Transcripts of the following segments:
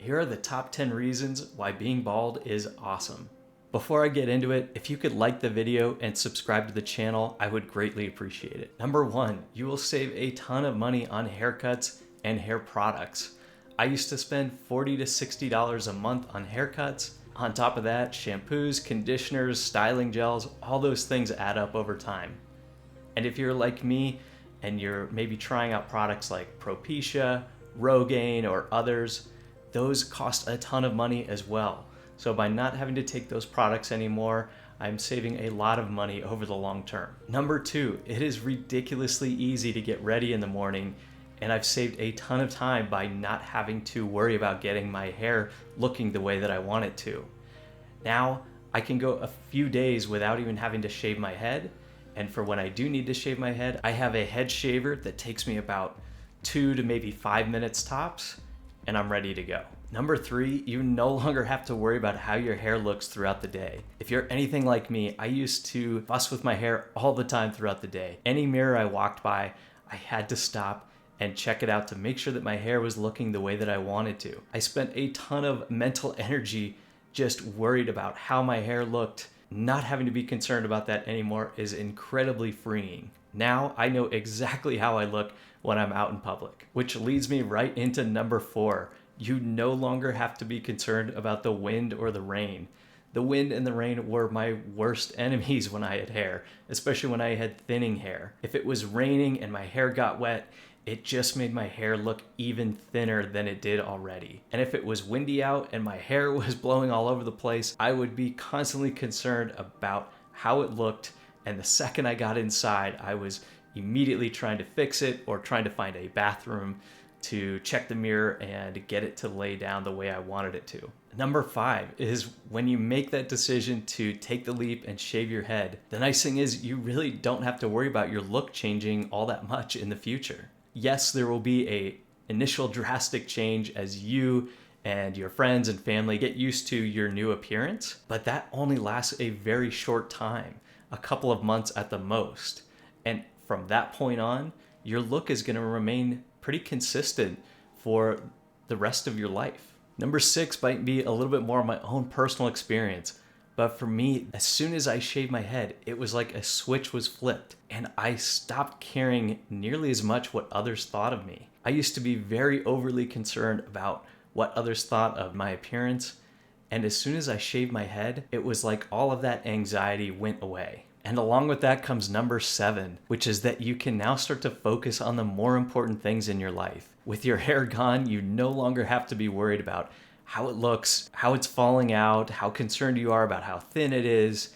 Here are the top 10 reasons why being bald is awesome. Before I get into it, if you could like the video and subscribe to the channel, I would greatly appreciate it. Number 1, you will save a ton of money on haircuts and hair products. I used to spend $40 to $60 a month on haircuts. On top of that, shampoos, conditioners, styling gels, all those things add up over time. And if you're like me and you're maybe trying out products like Propecia, Rogaine, or others, those cost a ton of money as well. So by not having to take those products anymore, I'm saving a lot of money over the long term. Number 2, it is ridiculously easy to get ready in the morning, and I've saved a ton of time by not having to worry about getting my hair looking the way that I want it to. Now, I can go a few days without even having to shave my head, and for when I do need to shave my head, I have a head shaver that takes me about 2 to maybe 5 minutes tops, and I'm ready to go. Number 3, you no longer have to worry about how your hair looks throughout the day. If you're anything like me, I used to fuss with my hair all the time throughout the day. Any mirror I walked by, I had to stop and check it out to make sure that my hair was looking the way that I wanted to. I spent a ton of mental energy just worried about how my hair looked. Not having to be concerned about that anymore is incredibly freeing. Now I know exactly how I look when I'm out in public, which leads me right into number 4. You no longer have to be concerned about the wind or the rain. The wind and the rain were my worst enemies when I had hair, especially when I had thinning hair. If it was raining and my hair got wet, it just made my hair look even thinner than it did already. And if it was windy out and my hair was blowing all over the place, I would be constantly concerned about how it looked. And the second I got inside, I was immediately trying to fix it or trying to find a bathroom to check the mirror and get it to lay down the way I wanted it to. Number 5 is when you make that decision to take the leap and shave your head, the nice thing is you really don't have to worry about your look changing all that much in the future. Yes, there will be a initial drastic change as you and your friends and family get used to your new appearance, but that only lasts a very short time, a couple of months at the most. And from that point on, your look is going to remain pretty consistent for the rest of your life. Number 6 might be a little bit more of my own personal experience, but for me, as soon as I shaved my head, it was like a switch was flipped and I stopped caring nearly as much what others thought of me. I used to be very overly concerned about what others thought of my appearance, and as soon as I shaved my head, it was like all of that anxiety went away. And along with that comes number 7, which is that you can now start to focus on the more important things in your life. With your hair gone, you no longer have to be worried about how it looks, how it's falling out, how concerned you are about how thin it is.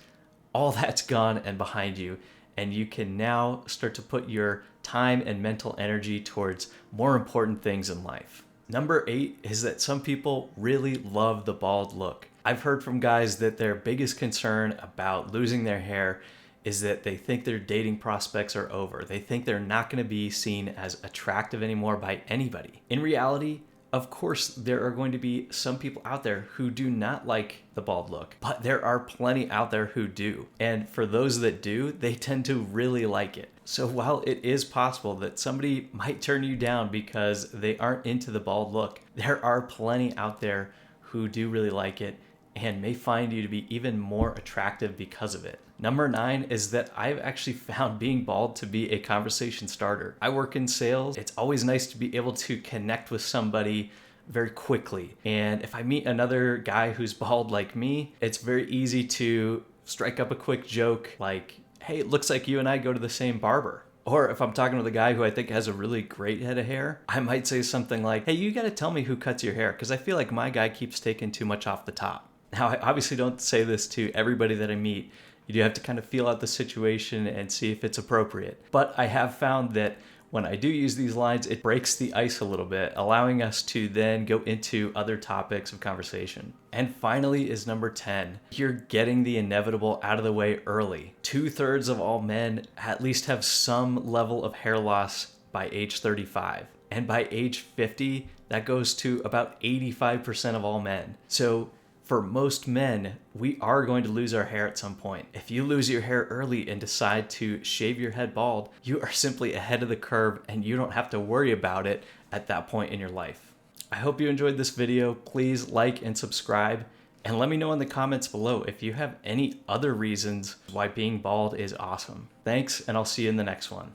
All that's gone and behind you, and you can now start to put your time and mental energy towards more important things in life. Number 8 is that some people really love the bald look. I've heard from guys that their biggest concern about losing their hair is that they think their dating prospects are over. They think they're not going to be seen as attractive anymore by anybody. In reality, of course, there are going to be some people out there who do not like the bald look, but there are plenty out there who do. And for those that do, they tend to really like it. So while it is possible that somebody might turn you down because they aren't into the bald look, there are plenty out there who do really like it and may find you to be even more attractive because of it. Number 9 is that I've actually found being bald to be a conversation starter. I work in sales. It's always nice to be able to connect with somebody very quickly. And if I meet another guy who's bald like me, it's very easy to strike up a quick joke like, hey, it looks like you and I go to the same barber. Or if I'm talking with a guy who I think has a really great head of hair, I might say something like, hey, you gotta tell me who cuts your hair because I feel like my guy keeps taking too much off the top. Now, I obviously don't say this to everybody that I meet. You do have to kind of feel out the situation and see if it's appropriate. But I have found that when I do use these lines, it breaks the ice a little bit, allowing us to then go into other topics of conversation. And finally is number 10. You're getting the inevitable out of the way early. 2/3 of all men at least have some level of hair loss by age 35. And by age 50, that goes to about 85% of all men. So for most men, we are going to lose our hair at some point. If you lose your hair early and decide to shave your head bald, you are simply ahead of the curve and you don't have to worry about it at that point in your life. I hope you enjoyed this video. Please like and subscribe, and let me know in the comments below if you have any other reasons why being bald is awesome. Thanks, and I'll see you in the next one.